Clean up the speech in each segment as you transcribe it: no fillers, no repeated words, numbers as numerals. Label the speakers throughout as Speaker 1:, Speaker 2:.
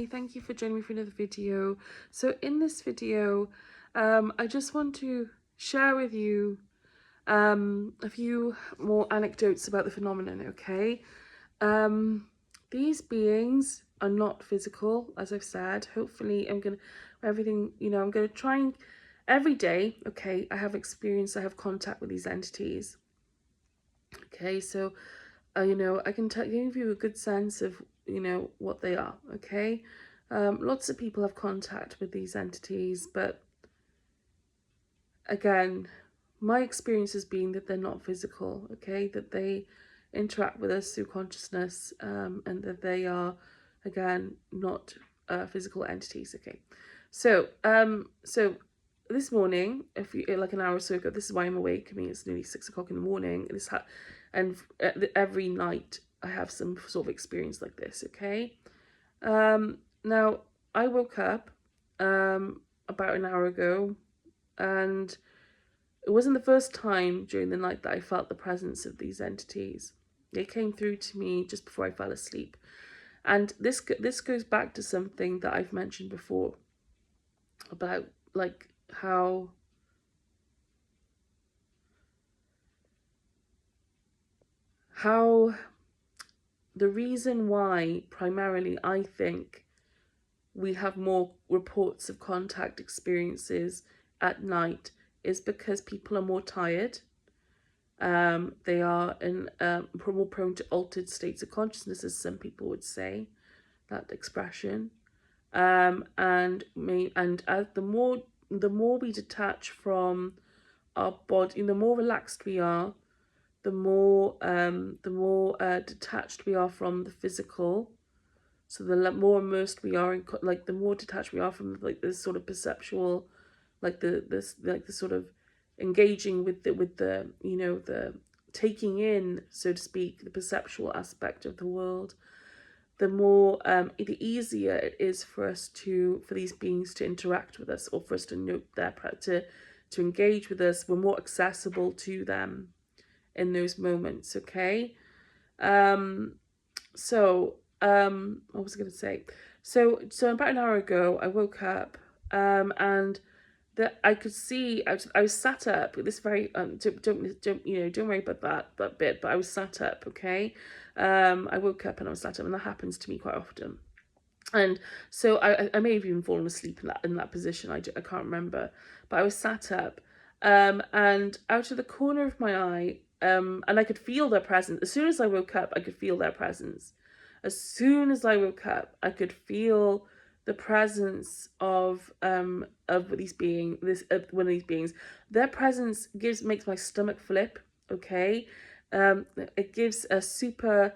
Speaker 1: Thank you for joining me for another video. So in this video, I just want to share with you a few more anecdotes about the phenomenon, okay? These beings are not physical, as I've said. Hopefully I'm going to try and every day, okay, I have contact with these entities. Okay, so, I can give you a good sense of, what they are, okay? Lots of people have contact with these entities, but again, my experience has been that they're not physical, okay? That they interact with us through consciousness, and that they are, again, not physical entities, okay? So this morning, like an hour or so ago, this is why I'm awake. I mean, it's nearly 6 o'clock in the morning. And every night I have some sort of experience like this, okay? Now, I woke up about an hour ago, and it wasn't the first time during the night that I felt the presence of these entities. They came through to me just before I fell asleep. And this goes back to something that I've mentioned before about like how the reason why primarily I think we have more reports of contact experiences at night is because people are more tired. They are in more prone to altered states of consciousness, as some people would say, that expression. And the more we detach from our body, the more relaxed we are, the more detached we are from the physical. So the more immersed we are in, like, the more detached we are from like this sort of perceptual, like the sort of engaging with the the taking in, so to speak, the perceptual aspect of the world, the more the easier it is for these beings to interact with us, or for us to note to engage with us. We're more accessible to them in those moments, okay? What was I going to say? So about an hour ago, I woke up, and that I could see. I was sat up. This very don't worry about that bit. But I was sat up. Okay, I woke up and I was sat up, and that happens to me quite often. And so I may have even fallen asleep in that position. I can't remember, but I was sat up, and out of the corner of my eye, and I could feel their presence. As soon as I woke up, I could feel their presence. As soon as I woke up, I could feel the presence of these one of these beings. Their presence makes my stomach flip. Okay, it gives a super.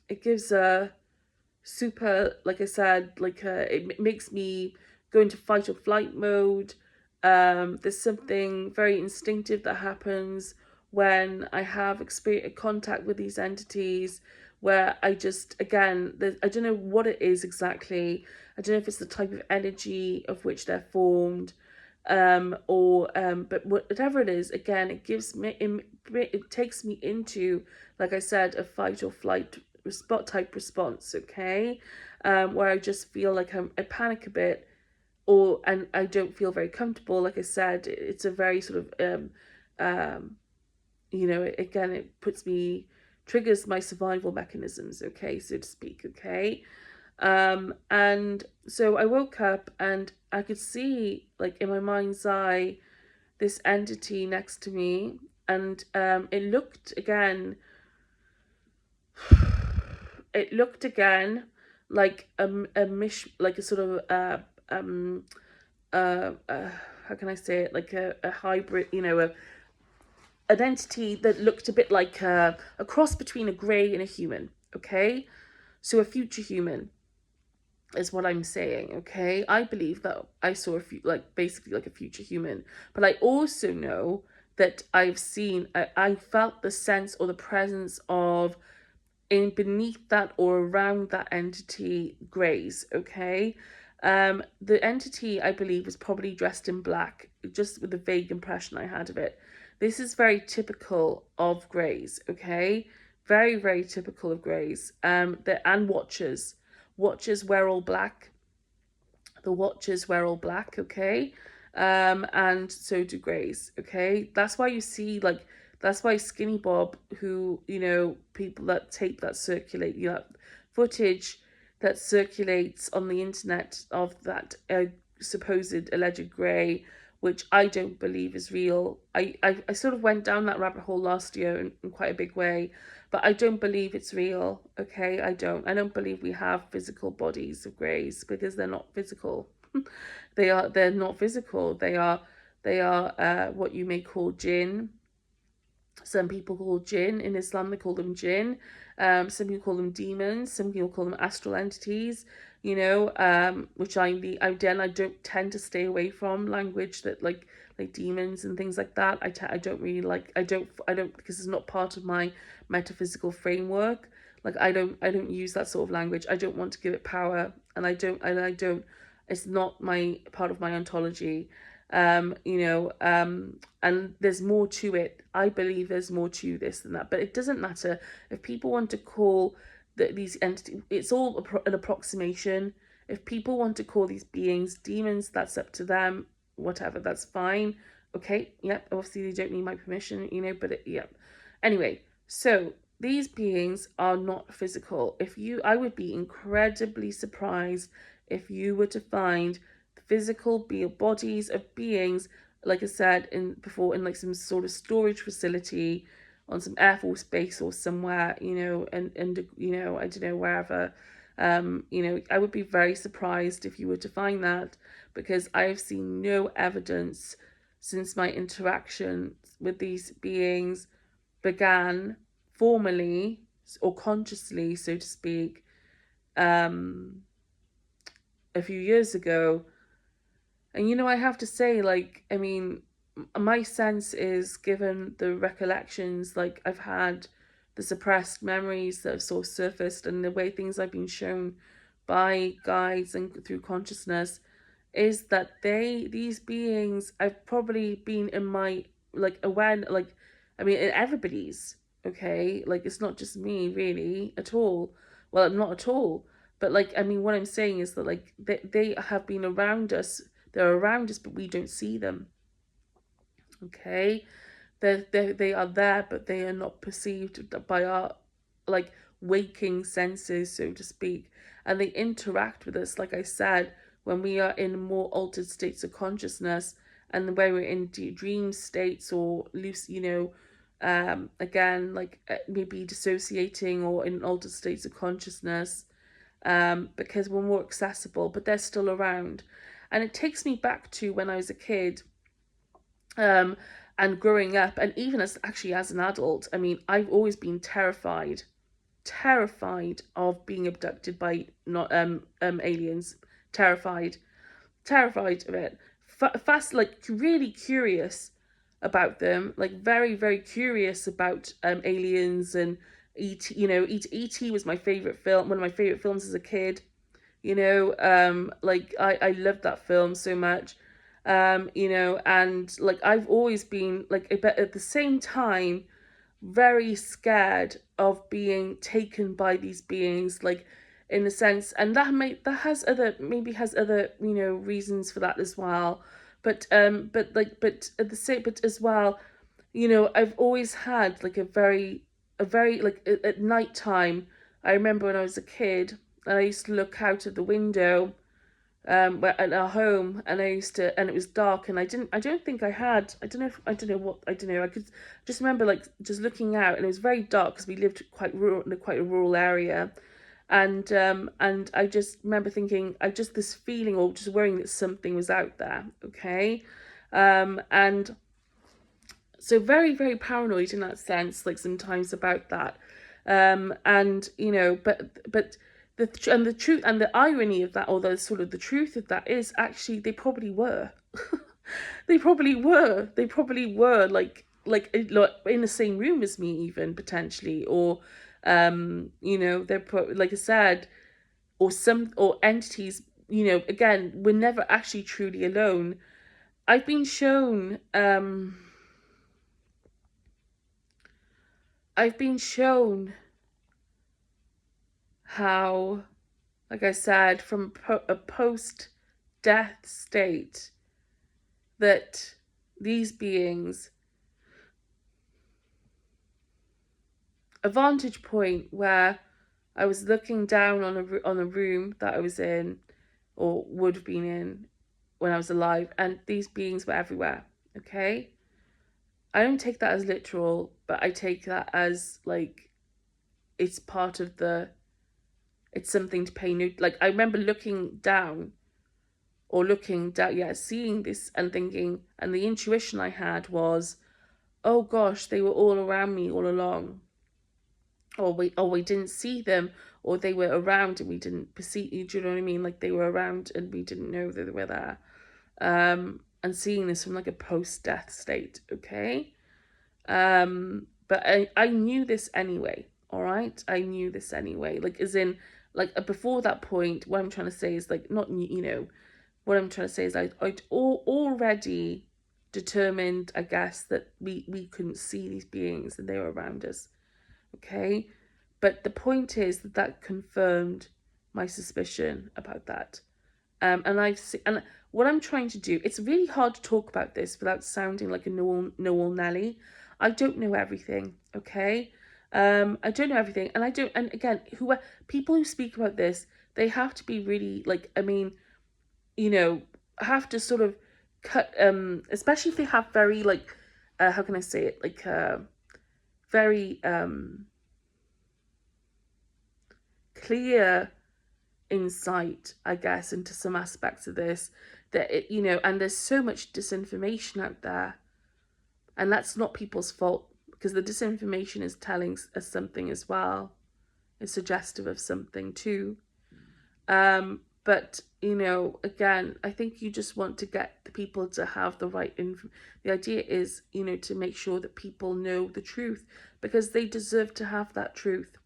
Speaker 1: It gives a super, like I said, it makes me go into fight or flight mode. There's something very instinctive that happens when I have contact with these entities, where I just, again, I don't know what it is exactly. I don't know if it's the type of energy of which they're formed, but whatever it is, again, it takes me into, like I said, a fight or flight type response, okay? Where I just feel like I panic a bit, and I don't feel very comfortable. Like I said, it's a very sort of again, it triggers my survival mechanisms, okay, so to speak, okay? And so I woke up and I could see, like, in my mind's eye, this entity next to me, and it looked again like like a sort of how can I say it, like a hybrid, an entity that looked a bit like a cross between a grey and a human, okay? So a future human is what I'm saying, okay? I believe that I saw basically like a future human, but I also know that I felt the sense or the presence of, beneath that or around that entity, greys, okay? The entity, I believe, was probably dressed in black, just with the vague impression I had of it. This is very typical of greys, okay? Very, very typical of greys, and watchers. Watchers wear all black. The Watchers wear all black, okay? And so do Greys, okay? That's why you see, like, that's why Skinny Bob, who, you know, people that tape that circulate, you know, footage that circulates on the internet of that supposed alleged Grey, which I don't believe is real. I sort of went down that rabbit hole last year in quite a big way, but I don't believe it's real, okay? I don't believe we have physical bodies of Greys, because they're not physical. They're not physical. They are what you may call Jinn. Some people call Jinn in Islam, they call them Jinn. Some people call them demons. Some people call them astral entities. You know, which I don't tend to stay away from language that like demons and things like that. I don't really like. I don't because it's not part of my metaphysical framework. Like I don't use that sort of language. I don't want to give it power, and I don't. It's not my part of my ontology. You know, and there's more to it. I believe there's more to this than that, but it doesn't matter if people want to call these entities. It's all an approximation. If people want to call these beings demons, that's up to them. Whatever, that's fine. Okay, yep. Obviously, they don't need my permission, you know. But yep. Anyway, so these beings are not physical. I would be incredibly surprised if you were to find physical bodies of beings, like I said before, in like some sort of storage facility on some Air Force base or somewhere, you know, and you know, I don't know, wherever. You know, I would be very surprised if you were to find that, because I have seen no evidence since my interaction with these beings began formally or consciously, so to speak, a few years ago. And, you know, I have to say, like, I mean, my sense is, given the recollections, like, I've had, the suppressed memories that have sort of surfaced, and the way things I've been shown by guides and through consciousness, is that these beings, I've probably been in my, like, like, I mean, in everybody's, okay? Like, it's not just me, really, at all. Well, not at all. But, like, I mean, what I'm saying is that, like, they have been around us. They're around us, but we don't see them. Okay? They are there, but they are not perceived by our, like, waking senses, so to speak. And they interact with us, like I said, when we are in more altered states of consciousness, and when we're in dream states or loose, you know, again, like maybe dissociating or in altered states of consciousness, because we're more accessible, but they're still around. And it takes me back to when I was a kid, and growing up, and even as an adult. I mean, I've always been terrified of being abducted by not aliens. Terrified of it. Fast, like really curious about them, like very, very curious about aliens and E.T. You know, E.T. was my favorite film, one of my favorite films as a kid. You know, like I loved that film so much. You know, and like I've always been like, but at the same time, very scared of being taken by these beings, like in a sense, and that has other, maybe has other, you know, reasons for that as well. But at the same, but as well, you know, I've always had like a very like at night time. I remember when I was a kid, and I used to look out of the window at our home, and and it was dark, and I don't think I had, I don't know if, I don't know what, I don't know, I could just remember like just looking out, and it was very dark because we lived quite rural, in quite a rural area, and I just remember thinking, I just, this feeling, or just worrying that something was out there, okay, and so very, very paranoid in that sense, like sometimes about that, and you know, but the truth and the irony of that, or the sort of the truth of that, is actually they probably were, they probably were, like in the same room as me, even potentially, or you know, they're like I said, or some, or entities, you know, again, we're never actually truly alone. I've been shown I've been shown how like I said, from a post-death state, that these beings, a vantage point where I was looking down on a room that I was in, or would have been in when I was alive, and these beings were everywhere. Okay, I don't take that as literal, but I take that as like it's part of the. It's something to pay new. Like I remember looking down, seeing this and thinking, and the intuition I had was, oh gosh, they were all around me all along, or we didn't see them, or they were around and we didn't perceive. Do you know what I mean? Like they were around and we didn't know that they were there. And seeing this from like a post-death state, okay. But I knew this anyway. All right, I knew this anyway. Like as in, like before that point, what I'm trying to say is like not what I'm trying to say is I'd already determined, I guess, that we couldn't see these beings and they were around us. Okay, but the point is that confirmed my suspicion about that. And I've seen, and what I'm trying to do, it's really hard to talk about this without sounding like a know-all Nelly. I don't know everything, okay? I don't know everything, and I don't. And again, people who speak about this, they have to be really like. I mean, have to sort of cut. Especially if they have very like, how can I say it? Like, very clear insight, I guess, into some aspects of this, that and there's so much disinformation out there, and that's not people's fault, because the disinformation is telling us something as well. It's suggestive of something too. But again, I think you just want to get the people to have the right info. The idea is, to make sure that people know the truth, because they deserve to have that truth.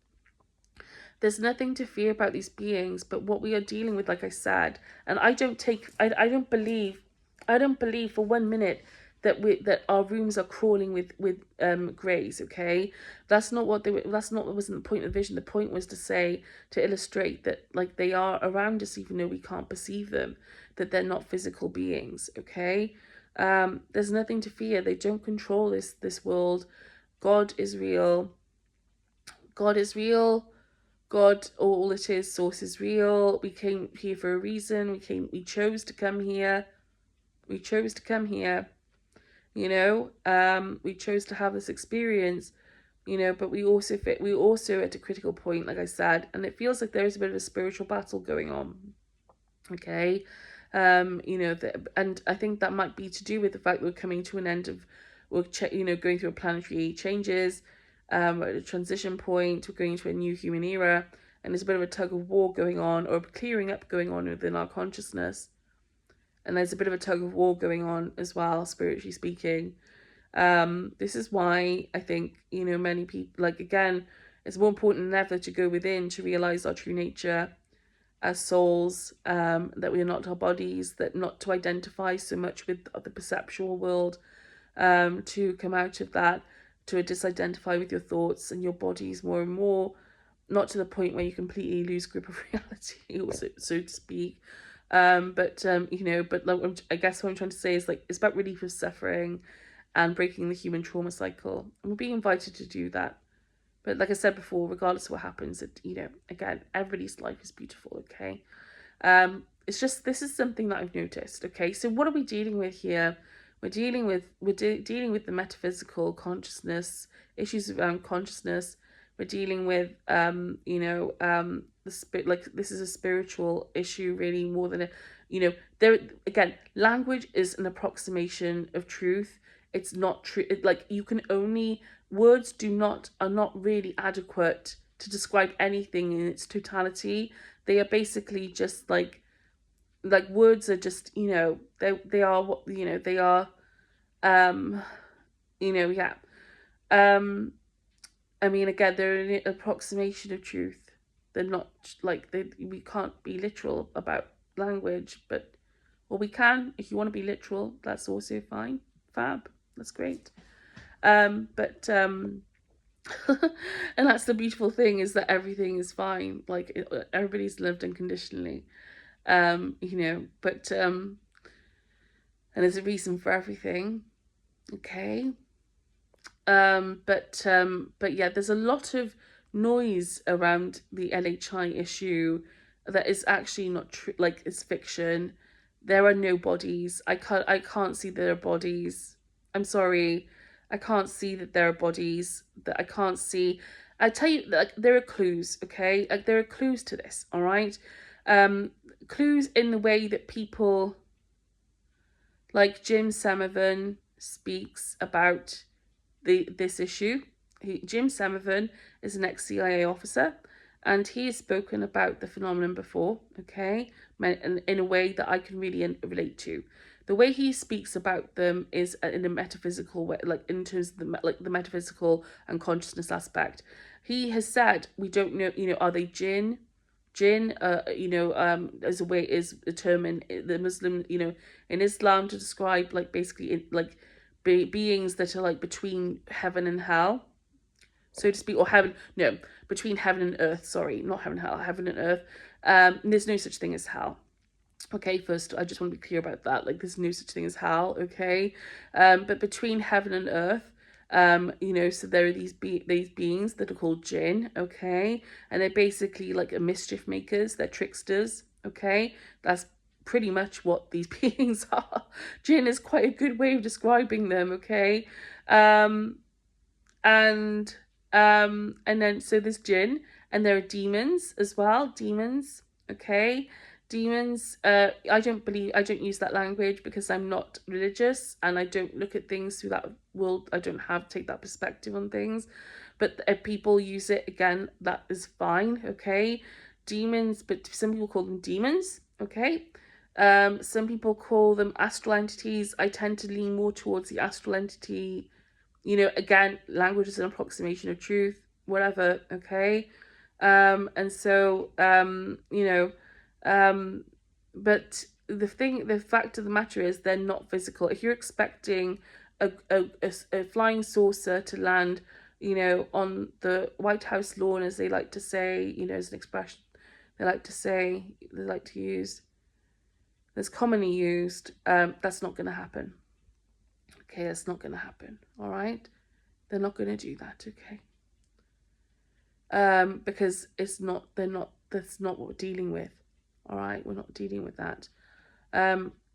Speaker 1: There's nothing to fear about these beings, but what we are dealing with, like I said, and I don't believe for 1 minute that our rooms are crawling with greys. Okay, that's not what wasn't the point of the vision. The point was to illustrate that like they are around us, even though we can't perceive them, that they're not physical beings. Okay, there's nothing to fear. They don't control this world. God is real. God is real. God, all it is, source is real. We came here for a reason. We chose to come here. We chose to come here. We chose to have this experience, but we also at a critical point, like I said, and it feels like there is a bit of a spiritual battle going on. Okay. And I think that might be to do with the fact that we're coming to an end of, going through a planetary changes, we're at a transition point, we're going into a new human era, and there's a bit of a tug of war going on, or a clearing up going on within our consciousness. And there's a bit of a tug of war going on as well, spiritually speaking. This is why I think, many people, like, again, it's more important than ever to go within to realize our true nature as souls, that we are not our bodies, that not to identify so much with the perceptual world, to come out of that, to disidentify with your thoughts and your bodies more and more, not to the point where you completely lose grip of reality, or so to speak. But like, I guess what I'm trying to say is like it's about relief of suffering and breaking the human trauma cycle, and we're being invited to do that. But like I said before, regardless of what happens, again, everybody's life is beautiful. Okay, it's just this is something that I've noticed. Okay, so what are we dealing with here? We're dealing with the metaphysical consciousness, issues around consciousness. We're dealing with the spirit. Like this is a spiritual issue, really, more than there again. Language is an approximation of truth. It's not true. Like you can only words are not really adequate to describe anything in its totality. They are basically just like words are just they are what they are. Yeah. I mean, again, they're an approximation of truth. They're not like we can't be literal about language, but we can. If you want to be literal, that's also fine. Fab, that's great. But And that's the beautiful thing, is that everything is fine. Like everybody's lived unconditionally, but and there's a reason for everything. Okay. But yeah, there's a lot of noise around the LHI issue that is actually not true. Like, it's fiction. There are no bodies. I can't see there are bodies. I'm sorry. I can't see that there are bodies. That I can't see. I tell you, like, there are clues, okay? Like, there are clues to this, all right? Clues in the way that people like Jim Semivan speaks about this issue. Jim Semivan is an ex-CIA officer, and he has spoken about the phenomenon before, okay, in a way that I can really relate to. The way he speaks about them is in a metaphysical way, like in terms of the metaphysical and consciousness aspect. He has said, we don't know, are they jinn? Jinn, as a way, is a term in the Muslim, in Islam, to describe, like, basically, like, beings that are, like, between heaven and hell, so to speak, or heaven, no, between heaven and earth. Sorry, not heaven and hell, heaven and earth. There's no such thing as hell. Okay, first, I just want to be clear about that. Like, there's no such thing as hell. Okay, but between heaven and earth, so there are these beings that are called jinn. Okay, and they're basically like mischief makers. They're tricksters. Okay, that's pretty much what these beings are. Jinn is quite a good way of describing them. Okay, um, and then, so there's jinn, and there are demons as well. Demons. Okay, demons. I don't use that language because I'm not religious, and I don't look at things through that world. I don't take that perspective on things. But if people use it, again, that is fine. Okay, demons, but some people call them demons. Okay. Some people call them astral entities. I tend to lean more towards the astral entity. Again, language is an approximation of truth, whatever. Okay. And so, um, but the fact of the matter is, they're not physical. If you're expecting a flying saucer to land, on the White House lawn, as they like to say, as an expression they like to use, that's commonly used, that's not going to happen. Okay, that's not going to happen. All right, they're not going to do that. Okay, because that's not what we're dealing with. All right, we're not dealing with that.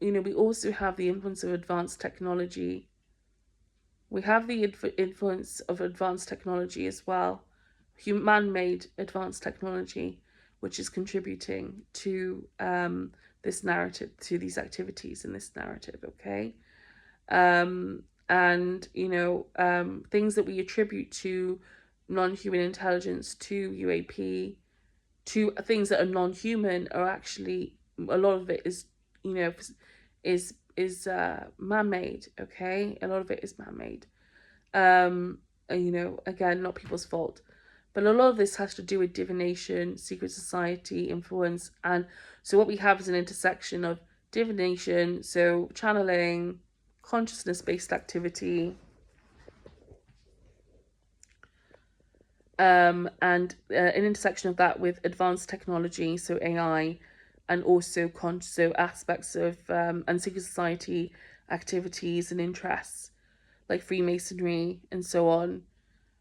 Speaker 1: We also have the influence of advanced technology. We have the influence of advanced technology as well, man-made advanced technology, which is contributing to this narrative, to these activities in this narrative. Okay, and things that we attribute to non-human intelligence, to UAP, to things that are non-human, are actually, a lot of it is man-made. Okay, a lot of it is man-made. Again, not people's fault, but a lot of this has to do with divination, secret society influence. And so what we have is an intersection of divination, so channeling, consciousness-based activity, and an intersection of that with advanced technology, so AI, and also aspects of and secret society activities and interests, like Freemasonry and so on.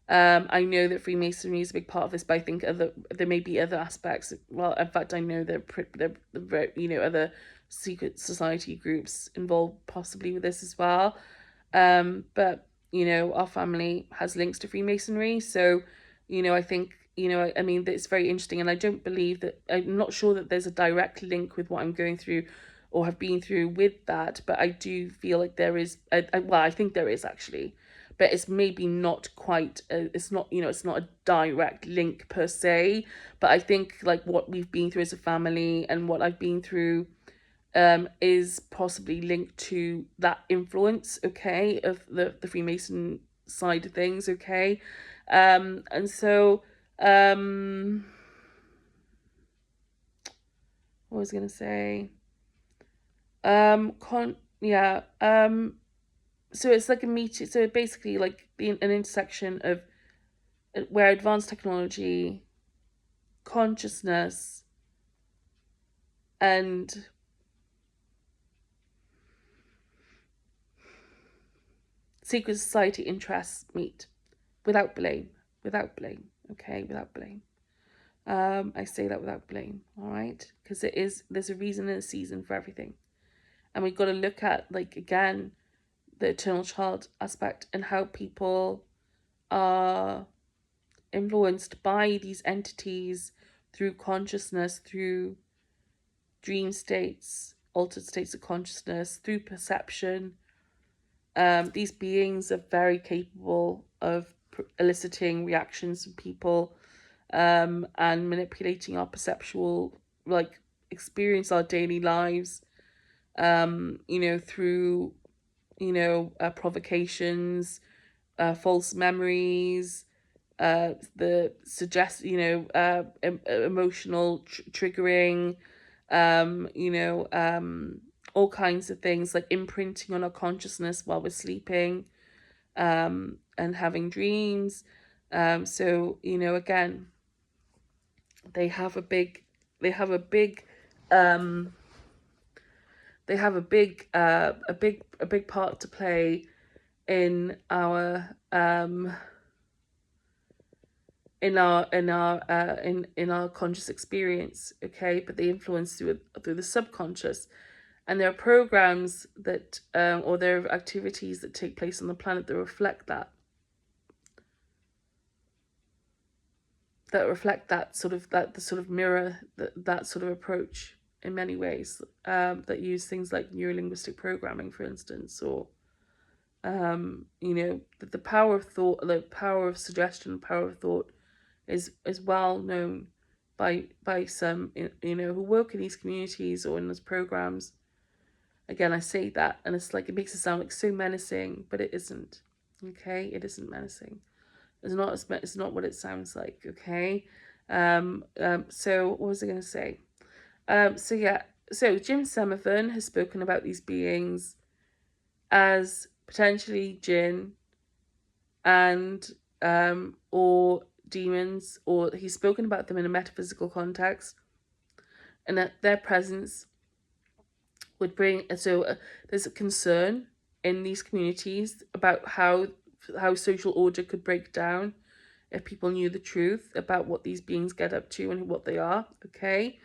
Speaker 1: I know that Freemasonry is a big part of this, but I think there may be other aspects. Well, in fact, I know there other secret society groups involved possibly with this as well. But our family has links to Freemasonry, so I think I mean, it's very interesting, and I don't believe that, I'm not sure that there's a direct link with what I'm going through or have been through with that, but I do feel like there is. Well, I think there is, actually, but it's maybe not quite. It's not it's not a direct link per se, but I think, like, what we've been through as a family and what I've been through is possibly linked to that influence, okay, of the Freemason side of things. Okay, and so what was I gonna say? Yeah. So it's like a meet. So basically, like, an intersection of where advanced technology, consciousness, and secret society interests meet without blame, okay, without blame. I say that without blame, all right, because there's a reason and a season for everything, and we've got to look at, like, again, the eternal child aspect and how people are influenced by these entities through consciousness, through dream states, altered states of consciousness, through perception. These beings are very capable of eliciting reactions from people, and manipulating our perceptual, like, experience, our daily lives, through, provocations, false memories, the emotional triggering, all kinds of things, like imprinting on our consciousness while we're sleeping, and having dreams. So, again, they have a big, they have a big, they have a big part to play in our in our conscious experience, okay? But they influence through the subconscious, and there are programs that, or there are activities that take place on the planet that reflect that. The sort of mirror that sort of approach in many ways, that use things like neurolinguistic programming, for instance, or the power of thought, the power of suggestion, the power of thought is well known by some, who work in these communities or in those programs. Again, I say that, and it's like, it makes it sound like so menacing, but it isn't. Okay, it isn't menacing. It's not what it sounds like. Okay. So what was I going to say? So Jim Semivan has spoken about these beings as potentially jinn, and or demons, or he's spoken about them in a metaphysical context, and that their presence would bring. So there's a concern in these communities about how social order could break down if people knew the truth about what these beings get up to and what they are. Okay.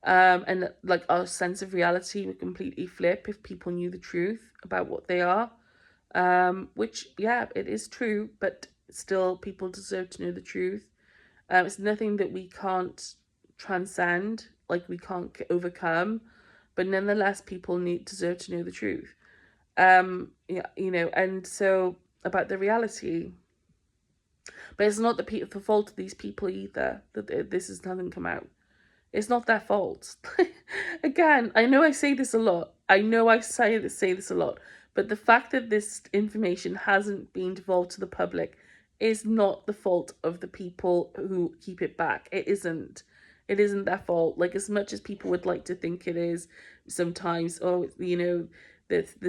Speaker 1: And like, our sense of reality would completely flip if people knew the truth about what they are. Which, yeah, it is true, but still, people deserve to know the truth. It's nothing that we can't transcend, like we can't overcome, but nonetheless, people deserve to know the truth. And so about the reality, but it's not the fault of these people either that this hasn't come out. It's not their fault. Again, I know I say this a lot. Say this a lot. But the fact that this information hasn't been divulged to the public is not the fault of the people who keep it back. It isn't. It isn't their fault. Like, as much as people would like to think it is sometimes, oh, the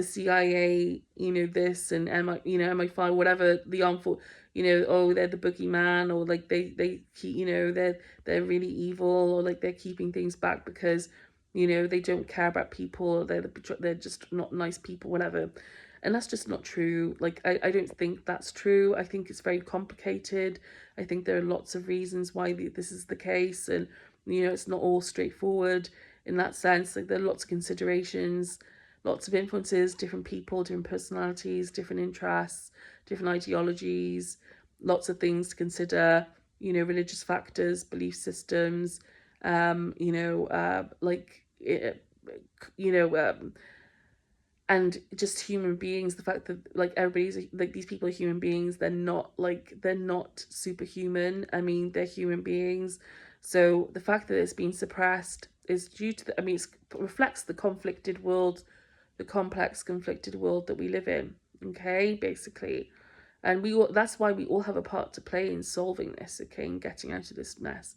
Speaker 1: CIA, this, and MI5, whatever, the armed force, oh, they're the boogeyman, or like they keep, they're really evil, or like they're keeping things back because, they don't care about people, they're just not nice people, whatever. And that's just not true. Like, I don't think that's true. I think it's very complicated. I think there are lots of reasons why this is the case, and it's not all straightforward in that sense. Like, there are lots of considerations, lots of influences, different people, different personalities, different interests, different ideologies, lots of things to consider, religious factors, belief systems, and just human beings. The fact that, like, everybody's like, these people are human beings. They're not superhuman. I mean, they're human beings. So the fact that it's been suppressed is due to it reflects the conflicted world, the complex conflicted world that we live in. Okay, basically. And that's why we all have a part to play in solving this, okay, and getting out of this mess.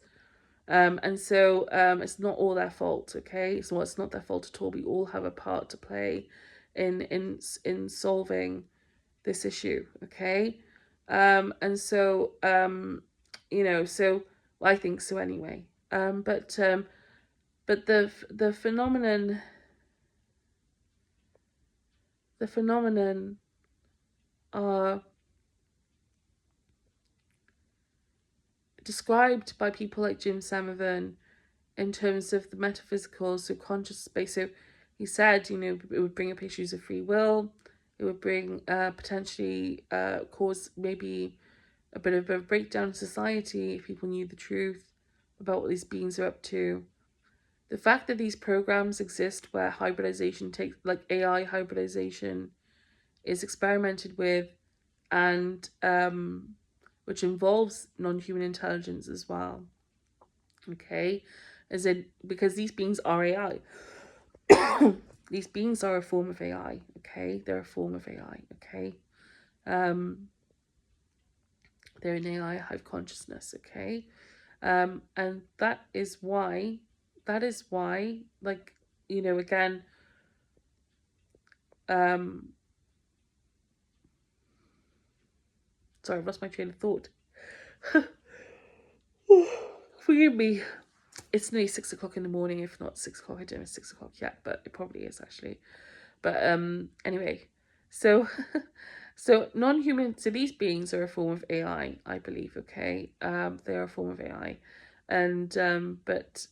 Speaker 1: And so it's not all their fault, okay? So it's not their fault at all. We all have a part to play in solving this issue, okay? And so, so I think so anyway. But the phenomenon are described by people like Jim Semivan in terms of the metaphysical subconscious space. So he said, it would bring up issues of free will. It would bring potentially cause maybe a bit of a breakdown in society if people knew the truth about what these beings are up to. The fact that these programs exist where hybridization takes, like AI hybridization, is experimented with, and which involves non-human intelligence as well. Okay, as in, because these beings are AI. These beings are a form of AI. Okay, they're a form of AI. Okay, um, they're an AI hive consciousness. Okay, and that is why, like, again, sorry, I've lost my train of thought. Forgive me. It's nearly 6 o'clock in the morning. If not 6 o'clock, I don't know if it's 6 o'clock yet, but it probably is actually. But anyway, so so non-human. So these beings are a form of I believe. Okay, they're a form of AI, and but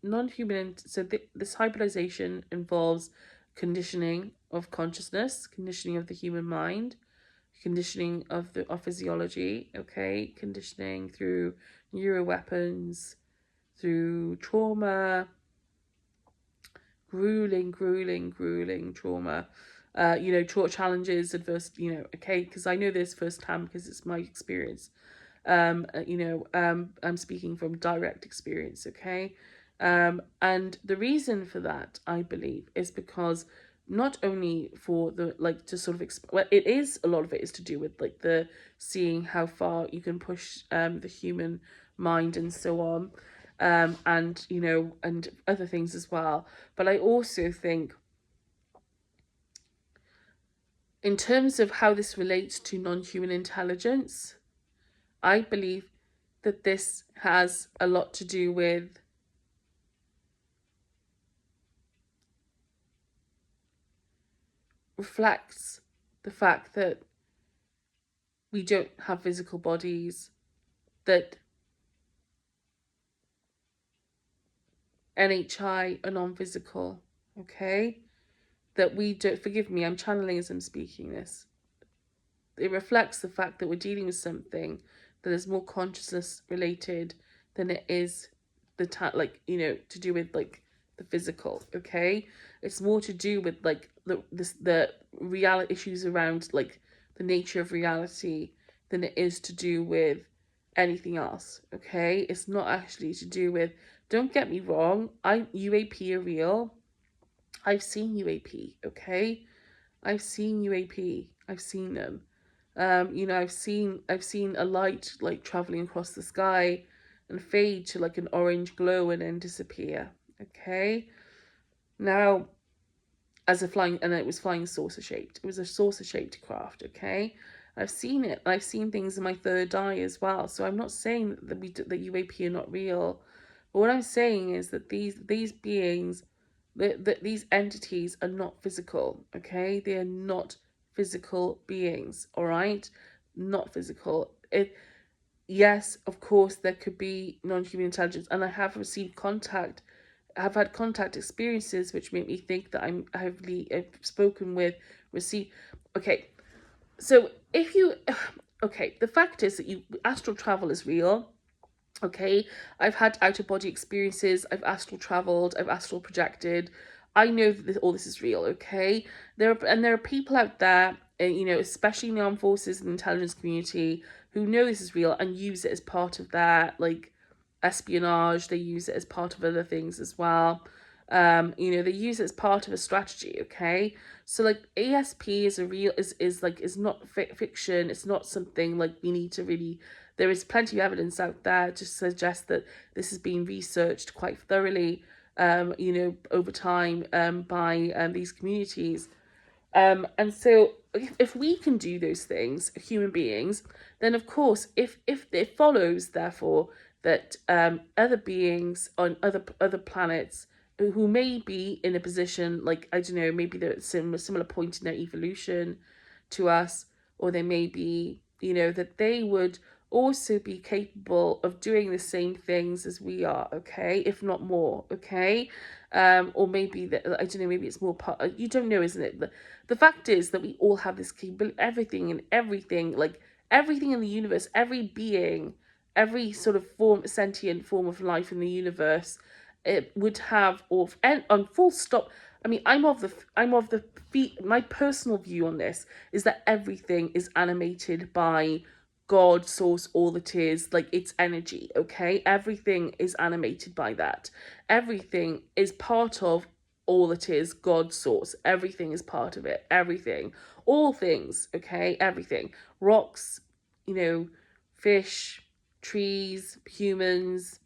Speaker 1: non-human. So this hybridization involves conditioning of consciousness, conditioning of the human mind, conditioning of physiology. Okay, conditioning through neuroweapons, through trauma, grueling trauma, challenges, adversity, okay, because I know this firsthand because it's my experience. I'm speaking from direct experience, okay? And the reason for that, I believe, is because not only for the, like, to sort of well, it is, a lot of it is to do with like the seeing how far you can push the human mind and so on, and and other things as well. But I also think, in terms of how this relates to non-human intelligence, I believe that this has a lot to do with reflects the fact that we don't have physical bodies, that NHI are non-physical, okay? That we don't, forgive me, I'm channeling as I'm speaking this. It reflects the fact that we're dealing with something that is more consciousness related than it is to do with like the physical, okay? It's more to do with like the reality issues around like the nature of reality than it is to do with anything else, okay? It's not actually to do with, don't get me wrong, UAP are real. I've seen UAP, okay? I've seen UAP. I've seen them. I've seen a light like traveling across the sky and fade to like an orange glow and then disappear. Okay. Now, as a flying, and it was flying saucer shaped. It was a saucer shaped craft. Okay. I've seen it. I've seen things in my third eye as well. So I'm not saying that UAP are not real. But what I'm saying is that these beings, that these entities are not physical, okay? They are not physical beings, all right? Not physical. Yes, of course, there could be non-human intelligence, and I have had contact experiences which make me think that I've spoken with, received. Okay, so if you, okay, the fact is that astral travel is real. Okay, I've had out of body experiences, I've astral traveled, I've astral projected. I know that all this is real. Okay, there are people out there, especially in the armed forces and intelligence community, who know this is real and use it as part of their like espionage. They use it as part of other things as well. They use it as part of a strategy. Okay, so like ASP is a real is not fiction. It's not something like we need to really. There is plenty of evidence out there to suggest that this has been researched quite thoroughly, over time, by these communities. And so, if we can do those things, human beings, then of course, if it follows, therefore, that other beings on other planets who may be in a position, like, I don't know, maybe they're at similar point in their evolution to us, or they may be, that they would also be capable of doing the same things as we are, okay, if not more, okay, or maybe that, I don't know, maybe it's more part, you don't know, isn't it? The fact is that we all have this capability, everything, like everything in the universe, every being, every sort of sentient form of life in the universe, it would have, or and on full stop. I mean, my personal view on this is that everything is animated by God, source, all that is, like it's energy, okay? Everything is animated by that. Everything is part of all that is God, source. Everything is part of it. Everything. All things, okay? Everything. Rocks, fish, trees, humans,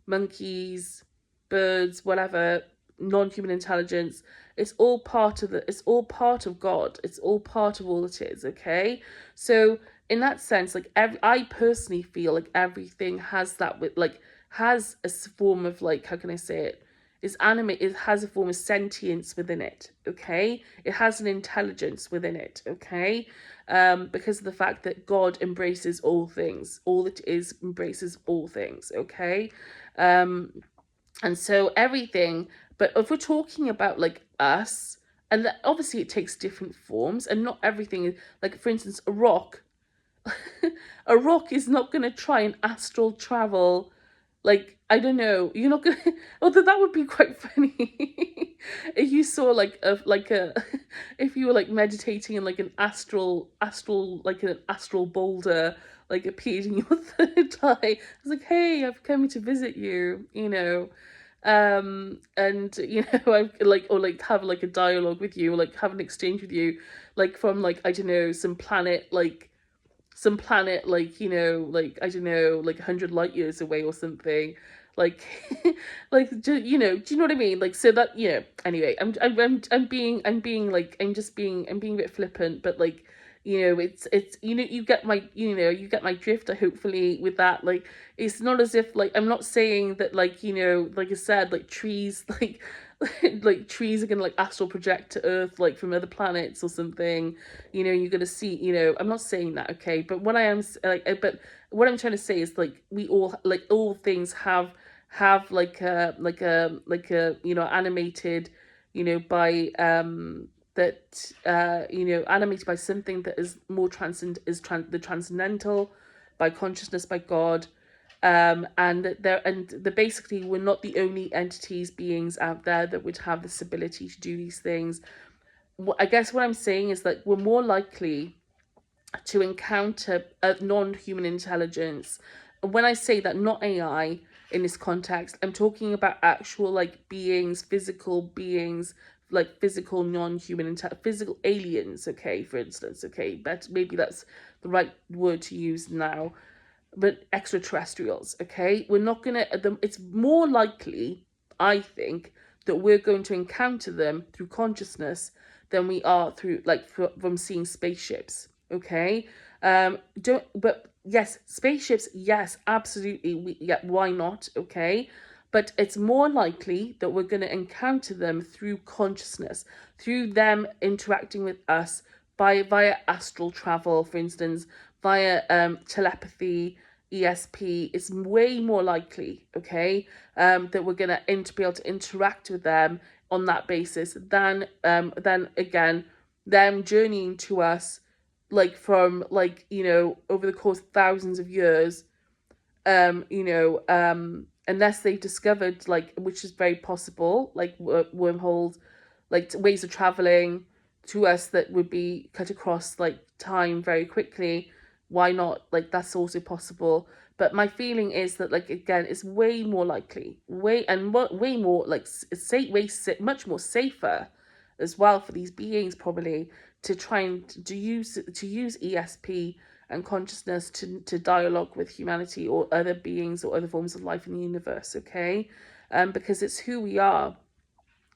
Speaker 1: monkeys, birds, whatever, non-human intelligence. It's all part of it's all part of God. It's all part of all it is, okay? So in that sense, like I personally feel like everything has that, with like, has a form of, like, how can I say it? It has a form of sentience within it, okay? It has an intelligence within it, okay? Because of the fact that God embraces all things. All that is embraces all things, okay? And so everything, but if we're talking about, like, us, and obviously it takes different forms, and not everything is, like, for instance, a rock. A rock is not going to try and astral travel, like, I don't know, you're not gonna although that would be quite funny. If you saw like a if you were like meditating and like an astral like an astral boulder like appeared in your third eye. It's like, hey, I've come to visit you, and I like, or like have like a dialogue with you, or like have an exchange with you, like from, like, I don't know, some planet, like like, I don't know, like 100 light years away or something, like like, do you know what I mean? Like, so that, anyway, I'm being a bit flippant, but like, it's you get my drift, hopefully, with that. Like, it's not as if, like, I'm not saying that, like, like I said, like trees, like like trees are gonna, like, astral project to Earth, like from other planets or something. You're gonna see, I'm not saying that, okay? But what I am, like, but what I'm trying to say is, like, we all, like, all things have like a animated, by that animated by something that is more the transcendental, by consciousness, by God. And basically, we're not the only entities, beings out there that would have this ability to do these things. I guess what I'm saying is that we're more likely to encounter a non-human intelligence. When I say that, not AI in this context, I'm talking about actual, like, beings, physical beings, like physical non-human physical aliens, okay, for instance, okay, but maybe that's the right word to use now, but extraterrestrials, okay? We're not gonna, it's more likely, I think, that we're going to encounter them through consciousness than we are through, like, from seeing spaceships, okay? But yes, spaceships, yes, absolutely, yeah, why not, okay? But it's more likely that we're going to encounter them through consciousness, through them interacting with us via astral travel, for instance, via telepathy, ESP. It's way more likely, okay, that we're going to be able to interact with them on that basis than again, them journeying to us, like, from, like, over the course of thousands of years, unless they've discovered, like, which is very possible, like wormholes, like ways of traveling to us that would be cut across, like, time very quickly. Why not? Like, that's also possible. But my feeling is that, like, again, it's way more likely, way more, like, much more safer as well for these beings, probably, to try and to use ESP and consciousness to dialogue with humanity or other beings or other forms of life in the universe, okay? Because it's who we are,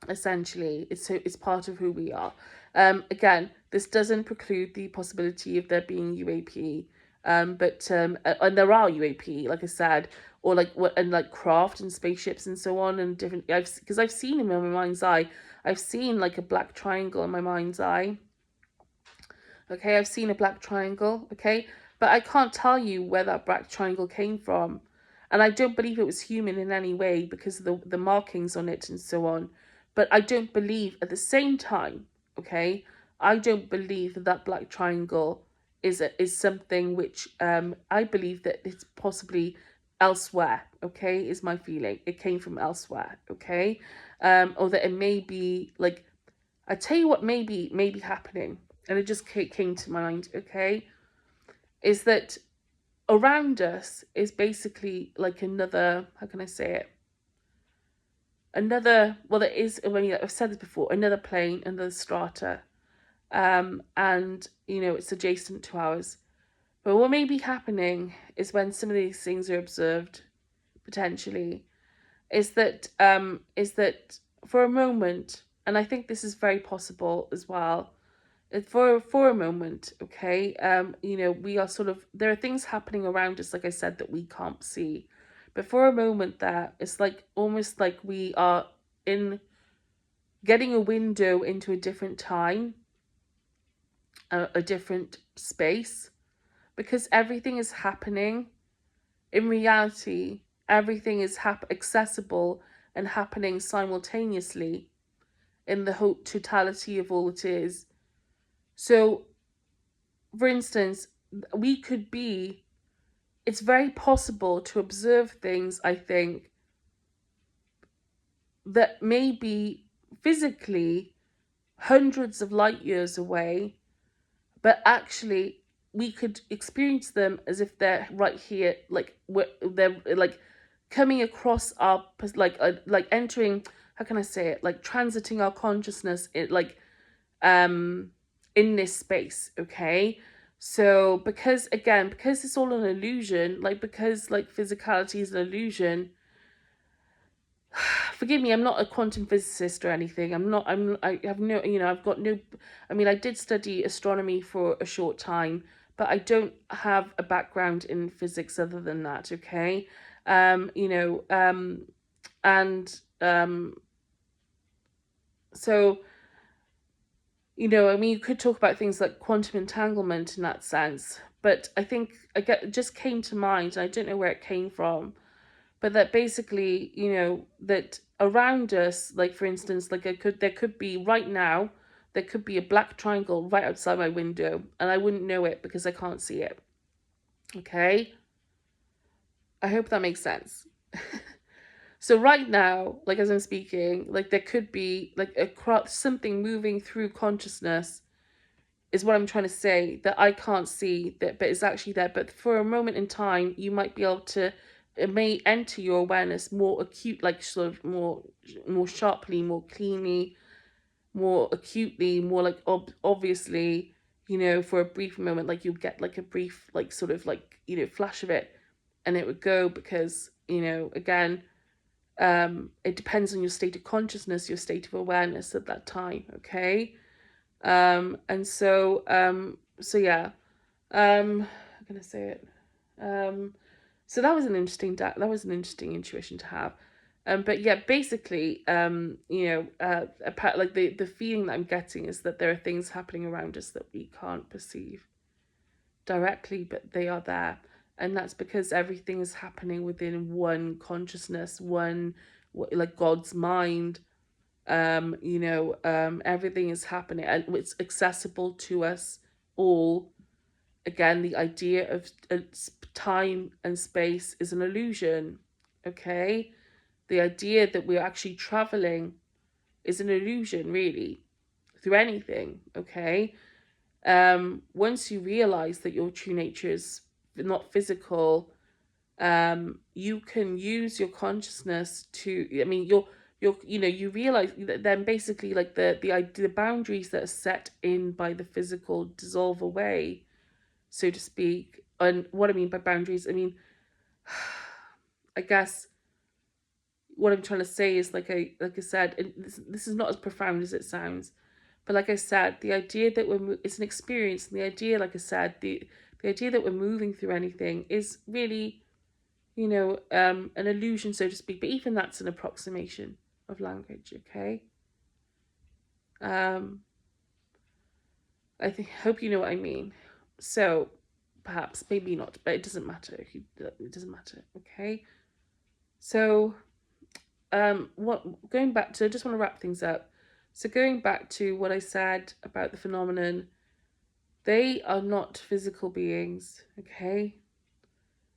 Speaker 1: essentially. It's part of who we are. Again, this doesn't preclude the possibility of there being UAP, but and there are UAP, like I said, or like what, and like craft and spaceships and so on, and different. Because I've seen them in my mind's eye. I've seen like a black triangle in my mind's eye. Okay, I've seen a black triangle. Okay, but I can't tell you where that black triangle came from, and I don't believe it was human in any way because of the markings on it and so on. But I don't believe at the same time. Okay, I don't believe that that black triangle is something which I believe that it's possibly elsewhere. Okay, is my feeling. It came from elsewhere. Okay, or that it may be like, I tell you what may be happening, and it just came to mind, okay, is that around us is basically like another, how can I say it? Another, well, it is, I mean, I've said this before, another plane, another strata, and, you know, it's adjacent to ours. But what may be happening is when some of these things are observed, potentially, is that for a moment, and I think this is very possible as well, for a moment, okay, you know, we are sort of, there are things happening around us, like I said, that we can't see, but for a moment there, it's like almost like we are in getting a window into a different time, a different space, because everything is happening in reality. Everything is accessible and happening simultaneously in the whole totality of all it is. So, for instance, we could be, it's very possible to observe things, I think, that may be physically hundreds of light years away, but actually we could experience them as if they're right here, like they're like coming across our, like entering, how can I say it, like transiting our consciousness, um in this space, okay? So because, again, because it's all an illusion, like because like physicality is an illusion, forgive me, I'm not a quantum physicist or anything. I have no, you know, I've got no, I mean, I did study astronomy for a short time, but I don't have a background in physics other than that, okay? You know, and so, you know, I mean, you could talk about things like quantum entanglement in that sense, but I think it just came to mind, and I don't know where it came from, but that basically, you know, that around us, like for instance, like there could be right now, there could be a black triangle right outside my window, and I wouldn't know it because I can't see it. Okay, I hope that makes sense. So right now, like as I'm speaking, like there could be like something moving through consciousness, is what I'm trying to say, that I can't see that, but it's actually there. But for a moment in time, you might be able to, it may enter your awareness more acute, like sort of more sharply, more cleanly, more acutely, more like obviously, you know, for a brief moment, like you'll get like a brief, like sort of like, you know, flash of it, and it would go, because, you know, again, it depends on your state of consciousness, your state of awareness at that time, okay? And so, so yeah, I'm gonna say it. So that was an interesting, intuition to have. But yeah, basically, you know, like the feeling that I'm getting is that there are things happening around us that we can't perceive directly, but they are there. And that's because everything is happening within one consciousness, one, like God's mind. You know, everything is happening and it's accessible to us all. Again, the idea of time and space is an illusion, okay? The idea that we're actually traveling is an illusion, really, through anything, okay? Once you realize that your true nature is not physical, you can use your consciousness to, I mean, you know, you realize that then basically like the boundaries that are set in by the physical dissolve away, so to speak. And what I mean by boundaries, I mean, I guess what I'm trying to say is, like I said, and this is not as profound as it sounds, But like I said, the idea that it's an experience, and the idea, like I said, the idea that we're moving through anything is really, an illusion, so to speak. But even that's an approximation of language. Okay. Um, hope you know what I mean. So perhaps, maybe not, but it doesn't matter. It doesn't matter. Okay. So what going back to, I just want to wrap things up. So going back to what I said about the phenomenon, they are not physical beings. Okay.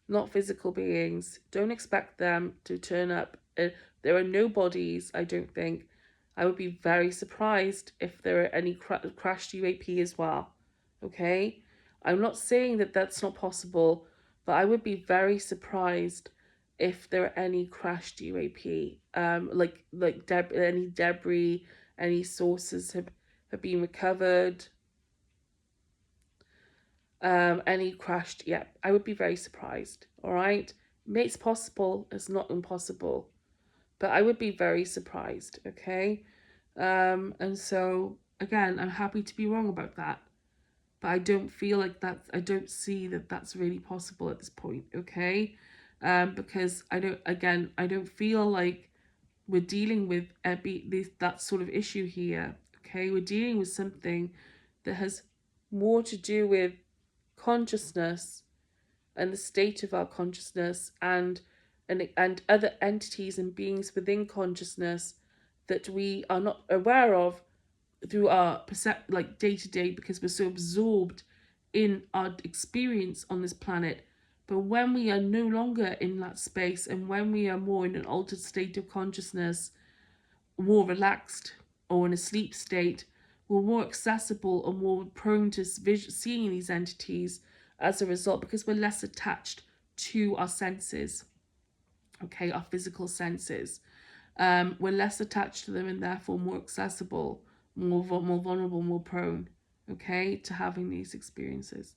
Speaker 1: Not physical beings. Don't expect them to turn up. There are no bodies, I don't think. I would be very surprised if there are any crashed UAP as well. Okay? I'm not saying that that's not possible, but I would be very surprised if there are any crashed UAP. Any debris, any sources have been recovered. Any crashed, yeah, I would be very surprised. All right, it's possible, it's not impossible, but I would be very surprised. Okay. And so again, I'm happy to be wrong about that, but I don't feel like I don't see that that's really possible at this point. Okay. Because I don't feel like we're dealing with that sort of issue here. Okay, we're dealing with something that has more to do with consciousness and the state of our consciousness, and other entities and beings within consciousness that we are not aware of through our like day to day, because we're so absorbed in our experience on this planet. But when we are no longer in that space, and when we are more in an altered state of consciousness, more relaxed or in a sleep state, we're more accessible or more prone to seeing these entities as a result, because we're less attached to our senses, okay, our physical senses. We're less attached to them, and therefore more accessible, more vulnerable, more prone, okay, to having these experiences.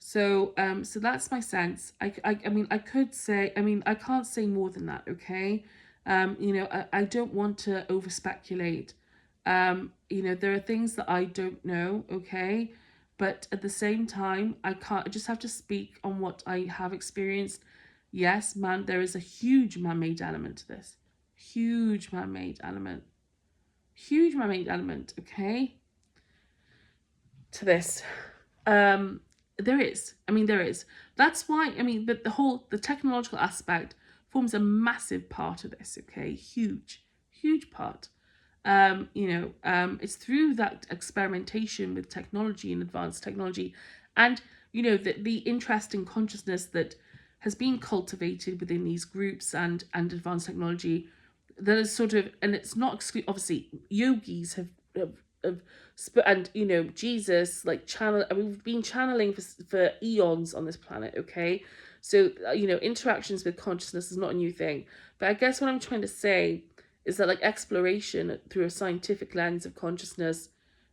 Speaker 1: So so that's my sense. I mean, I could say, I mean, I can't say more than that. Okay. I don't want to over speculate. There are things that I don't know. Okay. But at the same time, I just have to speak on what I have experienced. Yes, there is a huge man-made element to this. Huge man-made element. Huge man-made element. Okay. To this. There is. I mean, there is. That's why, I mean, but the technological aspect forms a massive part of this, okay? Huge, huge part. It's through that experimentation with technology and advanced technology, and, the interest in consciousness that has been cultivated within these groups and advanced technology, that is sort of, and it's not obviously, yogis have and Jesus, like, channel, I mean, we've been channeling for eons on this planet. Okay, so interactions with consciousness is not a new thing, but I guess what I'm trying to say is that, like, exploration through a scientific lens of consciousness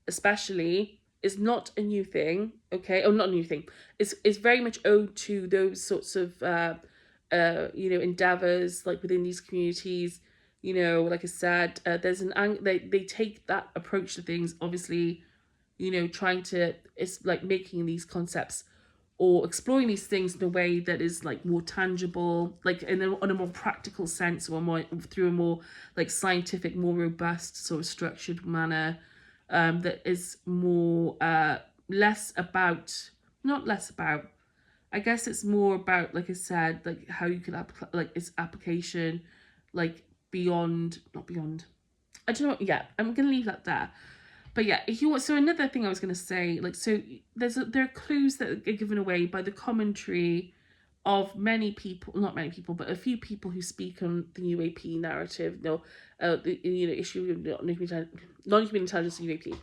Speaker 1: especially is not a new thing. Okay, oh, not a new thing. It's very much owed to those sorts of endeavors, like, within these communities. Like I said, there's they take that approach to things, obviously, trying to, it's like making these concepts or exploring these things in a way that is, like, more tangible, like on a more practical sense, or more through a more, like, scientific, more robust sort of structured manner, that is more less about, not less about, I guess it's more about, like I said, like, how you could like its application, like, beyond, not beyond, I don't know. Yeah, I'm gonna leave that there. But yeah, if you want, so another thing I was gonna say, like, so there are clues that are given away by the commentary of many people, not many people, but a few people who speak on the UAP narrative, the issue of non-human intelligence and UAP.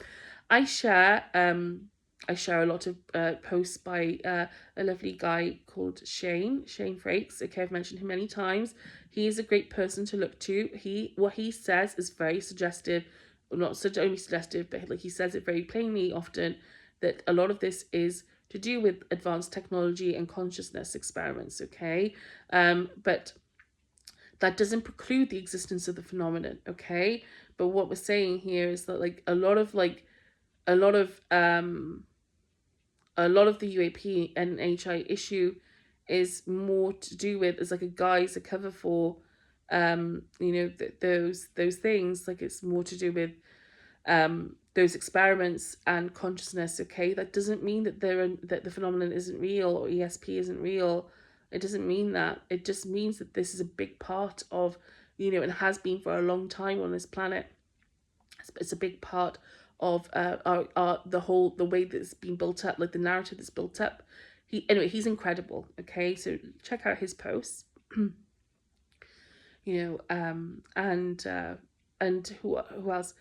Speaker 1: I share a lot of posts by a lovely guy called Shane Frakes. Okay, I've mentioned him many times. He is a great person to look to. What he says is very suggestive, not only suggestive, but, like, he says it very plainly often, that a lot of this is to do with advanced technology and consciousness experiments. Okay, but that doesn't preclude the existence of the phenomenon. Okay, But what we're saying here is that like a lot of a lot of um a lot of the UAP and HI issue is more to do with, as like a guise, a cover for those things. Like it's more to do with those experiments and consciousness. Okay, that doesn't mean that that the phenomenon isn't real or ESP isn't real. It doesn't mean that. It just means that this is a big part of, and has been for a long time on this planet. It's a big part of the way that's been built up, like the narrative that's built up. He's incredible. Okay, so check out his posts. And who else?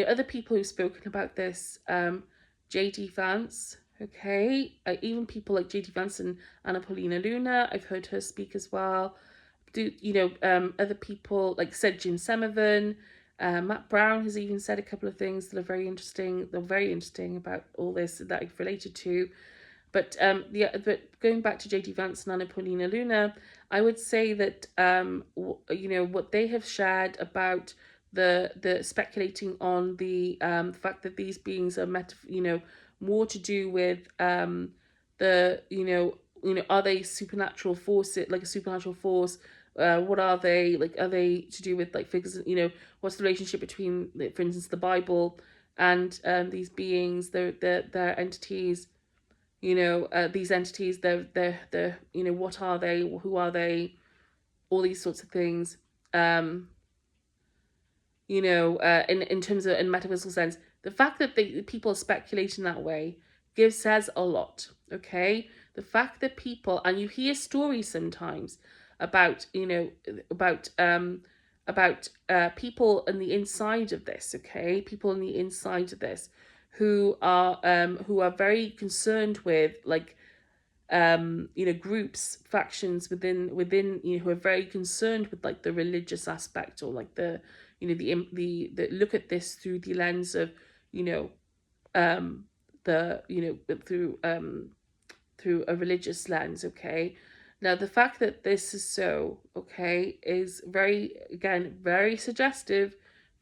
Speaker 1: Other people who've spoken about this. JD Vance. Okay, even people like JD Vance and Anna-Paulina Luna. I've heard her speak as well. Other people like said Jim Semivan. Matt Brown has even said a couple of things that are very interesting. They're very interesting about all this that I've related to. But but going back to JD Vance and Anna-Paulina Luna, I would say that what they have shared about the speculating on the fact that these beings are more to do with are they supernatural force, like a supernatural force? What are they like? Are they to do with like figures? What's the relationship between, for instance, the Bible and these beings? They're entities. These entities. They're what are they? Who are they? All these sorts of things. In terms of in metaphysical sense, the fact that people are speculating that way says a lot. Okay, the fact that people, and you hear stories sometimes about people on the inside of this. Okay, people on the inside of this who are very concerned with groups, factions within who are very concerned with like the religious aspect, or like the look at this through the lens of through a religious lens. Okay, now the fact that this is so, okay, is very suggestive,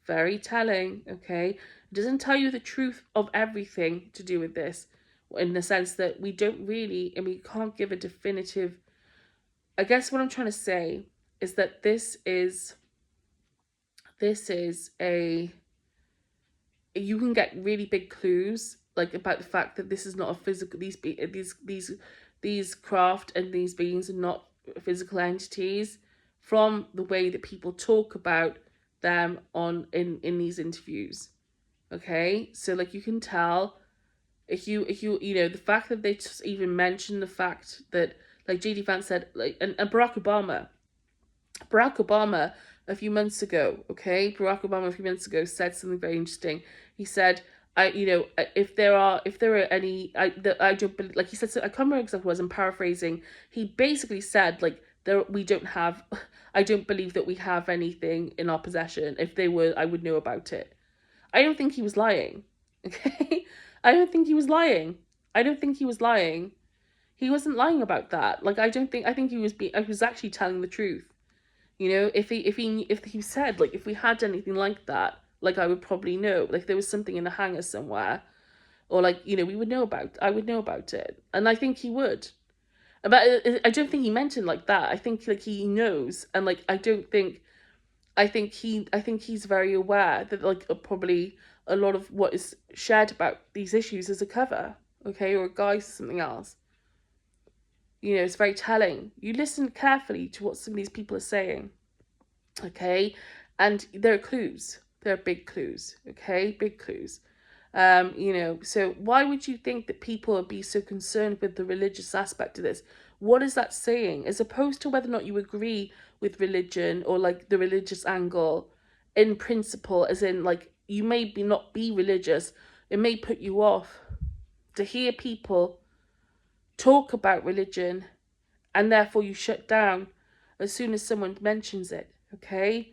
Speaker 1: very telling. Okay, it doesn't tell you the truth of everything to do with this, in the sense that we don't really, and we can't give a definitive. I guess what I'm trying to say is that this is a, you can get really big clues like about the fact that this is not a physical, these craft and these beings are not physical entities, from the way that people talk about them in these interviews. Okay, so like you can tell, if you the fact that they just even mention the fact that, like JD Vance said, like, and Barack Obama a few months ago, okay, Barack Obama a few months ago said something very interesting. He said, if there are any, I don't believe, like he said, so I can't remember exactly what it was, I'm paraphrasing. He basically said like, we don't have, I don't believe that we have anything in our possession. If they were, I would know about it. I don't think he was lying. Okay, I don't think he was lying. He wasn't lying about that. Like, I think he was actually telling the truth. If he said, like, if we had anything like that, like, I would probably know. Like, there was something in a hangar somewhere, or like, I would know about it, and I think he would. But I don't think he meant it like that. I think like he knows, and like I think he's very aware that like probably a lot of what is shared about these issues is a cover, okay, or a guise to something else. It's very telling. You listen carefully to what some of these people are saying, okay, and there are clues. There are big clues, okay, big clues. So why would you think that people would be so concerned with the religious aspect of this? What is that saying? As opposed to whether or not you agree with religion or like the religious angle in principle, as in like you may not be religious, it may put you off to hear people talk about religion, and therefore you shut down as soon as someone mentions it, okay?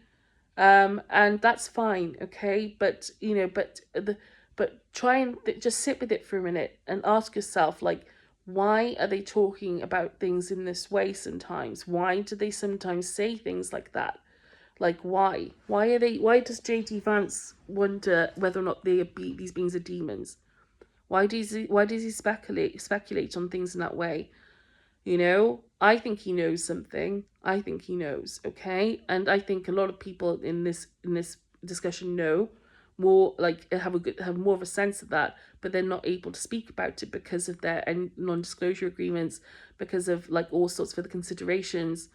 Speaker 1: And that's fine, okay? But but try and just sit with it for a minute and ask yourself, like, why are they talking about things in this way sometimes? Why do they sometimes say things like that? Like, why? Why does JD Vance wonder whether or not these beings are demons? Why does he speculate on things in that way? You know, I think he knows something. I think he knows, okay? And I think a lot of people in this discussion know more, like have more of a sense of that, but they're not able to speak about it because of their non-disclosure agreements, because of like all sorts of other considerations,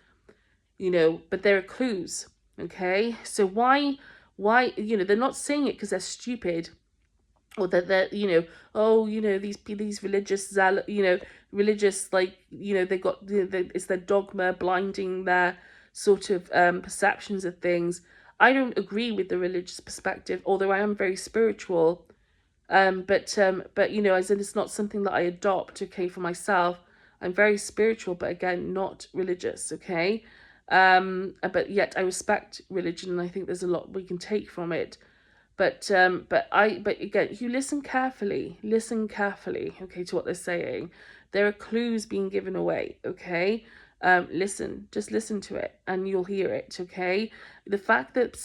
Speaker 1: you know, but there are clues, okay? So why, you know, they're not saying it because they're stupid, or that they're, you know, oh, you know, these religious you know, religious, like, you know, they got it's their dogma blinding their sort of perceptions of things. I don't agree with the religious perspective, although I am very spiritual. But you know, as in, it's not something that I adopt, okay, for myself. I'm very spiritual, but again, not religious, okay. But yet I respect religion, and I think there's a lot we can take from it. But again, you listen carefully, okay, to what they're saying. There are clues being given away, okay. Just listen to it, and you'll hear it, okay. The fact that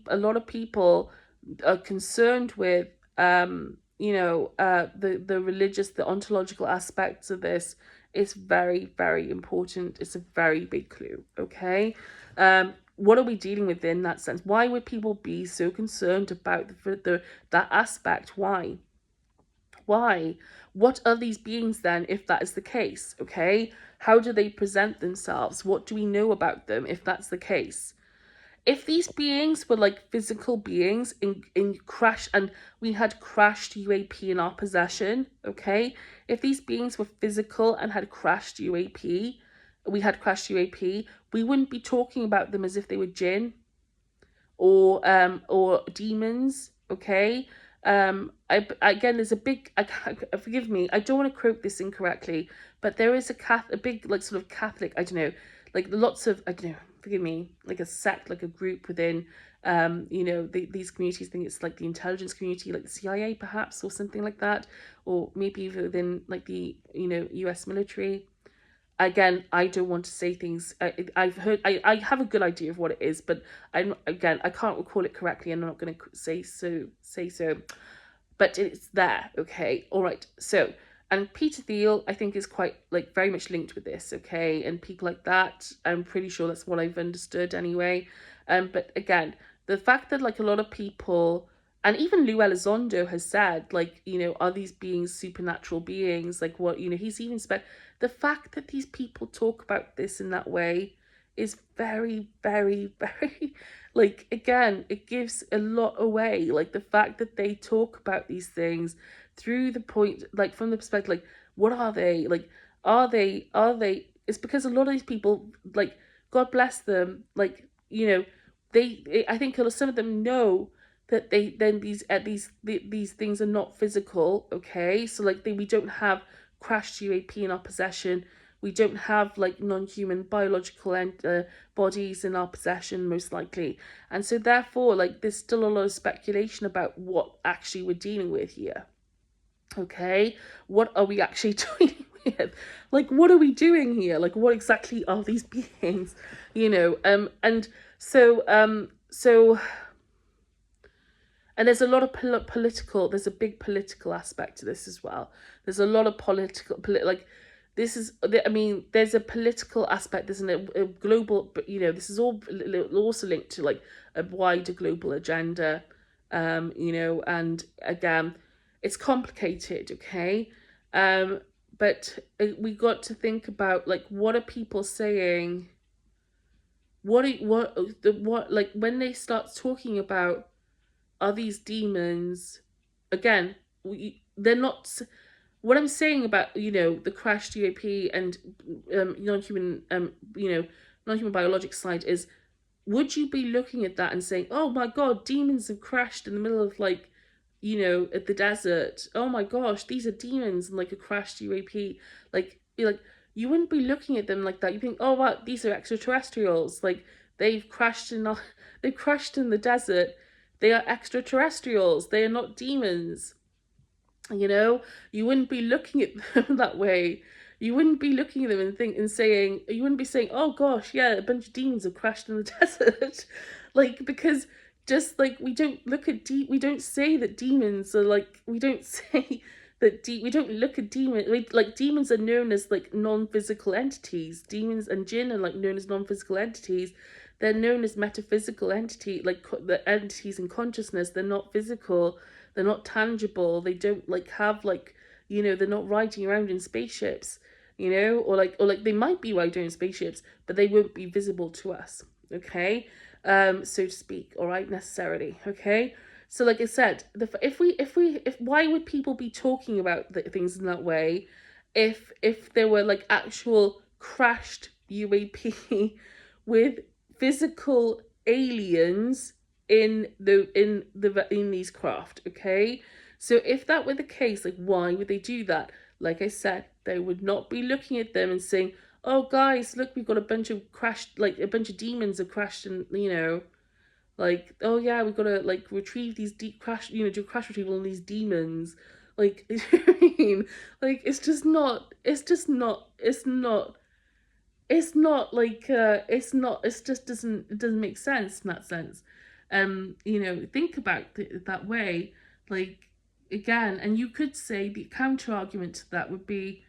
Speaker 1: a lot of people are concerned with you know, the religious, the ontological aspects of this is very, very important. It's a very big clue, okay. What are we dealing with in that sense? Why would people be so concerned about that aspect? Why? What are these beings then, if that is the case? Okay, how do they present themselves? What do we know about them if that's the case? If these beings were like physical beings in crash, and we had crashed UAP in our possession, okay? If these beings were physical and had crashed UAP, we wouldn't be talking about them as if they were Jinn or demons, okay? Again, there's a big, forgive me, I don't want to quote this incorrectly, but there is a big, like, sort of Catholic, I don't know, like lots of, I don't know, forgive me, like a sect, like a group within, you know, these communities. I think it's like the intelligence community, like the CIA perhaps, or something like that, or maybe even within like the, you know, US military. Again, I don't want to say things. I've heard. I have a good idea of what it is, but I can't recall it correctly, and I'm not going to say so. But it's there. Okay, all right. So, and Peter Thiel, I think, is quite like very much linked with this. Okay, and people like that. I'm pretty sure that's what I've understood anyway. But again, the fact that like a lot of people, and even Lou Elizondo has said, like, you know, are these beings supernatural beings? Like, what, you know, he's even the fact that these people talk about this in that way is very, very, very, like, again, it gives a lot away. Like, the fact that they talk about these things through the point, like, from the perspective, like, what are they? Like, are they, it's because a lot of these people, like, God bless them, like, you know, I think some of them know that these things are not physical, okay? So, like, we don't have crashed UAP in our possession. We don't have like non-human biological bodies in our possession, most likely. And so therefore, like, there's still a lot of speculation about what actually we're dealing with here. Okay, what are we actually dealing with? Like, what are we doing here? Like, what exactly are these beings? You know, and so and there's a lot of political, there's a big political aspect to this as well. There's a lot of like, this is, I mean, there's a political aspect, there's a global, but, you know, this is all also linked to like a wider global agenda, you know, and again, it's complicated, okay? But we got to think about, like, what are people saying? Like, when they start talking about, are these demons, again, they're not, what I'm saying about, you know, the crashed UAP and non-human, you know, non-human biologic side is, would you be looking at that and saying, oh my god, demons have crashed in the middle of, like, you know, at the desert, oh my gosh, these are demons and like a crashed UAP, like, you wouldn't be looking at them like that. You think, oh wow, these are extraterrestrials, like, they've crashed in the desert. They are extraterrestrials. They are not demons. You know, you wouldn't be looking at them that way. You wouldn't be looking at them and saying, you wouldn't be saying, oh gosh, yeah, a bunch of demons have crashed in the desert. Like, because just like we don't look at we don't say that demons are like, we don't say that we don't look at demons like demons are known as like non-physical entities. Demons and jinn are like known as non-physical entities. They're known as metaphysical entity, like the entities in consciousness. They're not physical. They're not tangible. They don't like have like, you know, they're not riding around in spaceships, you know, or like they might be riding in spaceships, but they won't be visible to us. Okay, so to speak. All right, necessarily. Okay, so like I said, if why would people be talking about things in that way, if there were like actual crashed UAP with physical aliens in these craft? Okay, so if that were the case, like why would they do that? Like I said, they would not be looking at them and saying, oh guys, look, we've got a bunch of crashed, like a bunch of demons have crashed, and you know, like, oh yeah, we've got to like retrieve these crash, you know, do crash retrieval on these demons. Like, you know what I mean? Like, it's just not, it's not like, it's just it doesn't make sense in that sense. You know, think about it that way. Like, again, and you could say the counter argument to that would be,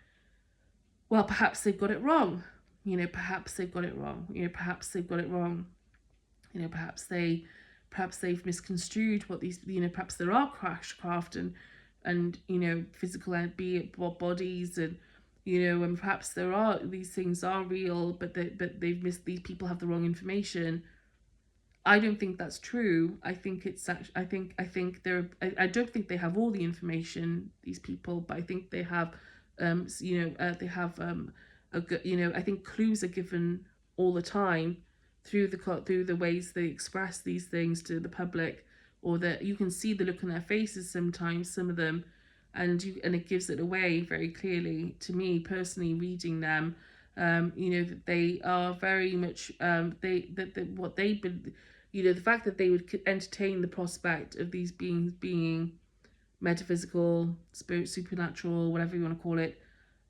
Speaker 1: well, perhaps they've got it wrong. You know, perhaps they've got it wrong. You know, perhaps they've got it wrong. You know, perhaps they've misconstrued what these, you know, perhaps there are craft and you know, physical and be it bodies, and you know, and perhaps there are, these things are real, but they've missed, these people have the wrong information. I don't think that's true. I think it's actually, I think they're, I don't think they have all the information, these people, but I think they have, you know, they have a good, you know, I think clues are given all the time through the ways they express these things to the public, or that you can see the look on their faces sometimes, some of them, and it gives it away very clearly to me personally reading them. You know, that they are very much what they been, you know, the fact that they would entertain the prospect of these beings being metaphysical, spirit, supernatural, whatever you want to call it,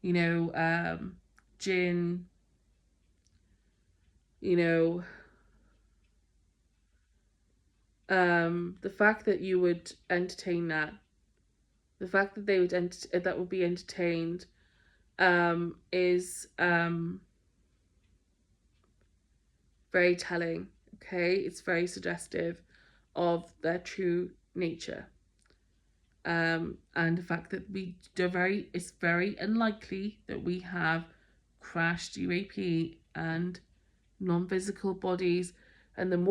Speaker 1: you know, jinn, you know, the fact that you would entertain that, the fact that they would that would be entertained, is very telling. Okay, it's very suggestive of their true nature. And the fact that it's very unlikely that we have crashed UAP and non-physical bodies, and the more